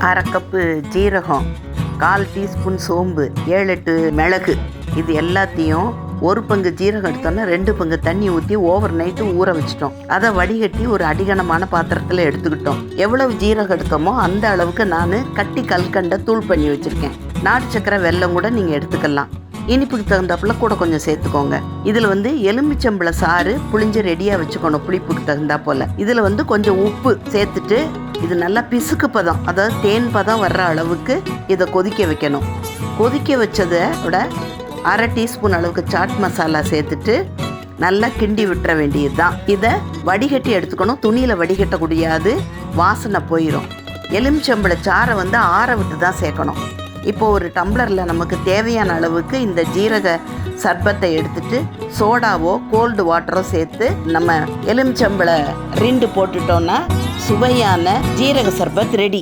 1/2 cup ஜீரகம், 1/4 teaspoon சோம்பு, 7-8 மிளகு, இது எல்லாத்தையும் 1 பங்கு ஜீரகம் எடுத்தோன்னா 2 பங்கு தண்ணி ஊற்றி ஓவர் நைட்டு ஊற வச்சிட்டோம். அதை வடிகட்டி ஒரு அடிகனமான பாத்திரத்தில் எடுத்துக்கிட்டோம். எவ்வளவு ஜீரகம் எடுத்தோமோ அந்த அளவுக்கு நான் கட்டி கல்கண்டை தூள் பண்ணி வச்சுருக்கேன். நாட்டு சக்கரை, வெல்லம் கூட நீங்கள் எடுத்துக்கலாம். இனிப்புக்கு தகுந்தாப்புல கூட கொஞ்சம் சேர்த்துக்கோங்க. இதில் எலுமிச்சம்பழ சாறு புளிஞ்சு ரெடியாக வச்சுக்கணும். புளிப்புக்கு தகுந்தா போல் இதில் கொஞ்சம் உப்பு சேர்த்துட்டு இது நல்லா பிசுக்கு பதம், அதாவது தேன் பதம் வர்ற அளவுக்கு இதை கொதிக்க வைக்கணும். கொதிக்க வச்சதோட 1/2 டீஸ்பூன் அளவுக்கு சாட் மசாலா சேர்த்துட்டு நல்லா கிண்டி விட்டுற வேண்டியது தான். இதை வடிகட்டி எடுத்துக்கணும். துணியில் வடிகட்டக்கூடாது, வாசனை போயிடும். எலுமிச்சம்பழ சாறை ஆற விட்டு தான் சேர்க்கணும். இப்போ ஒரு டம்ளரில் நமக்கு தேவையான அளவுக்கு இந்த ஜீரக சர்பத்தை எடுத்துட்டு சோடாவோ கோல்டு வாட்டரோ சேர்த்து நம்ம எலுமிச்சம்பழ ரிண்டு போட்டுட்டோன்னா சுவையான ஜீரக சர்பத் ரெடி.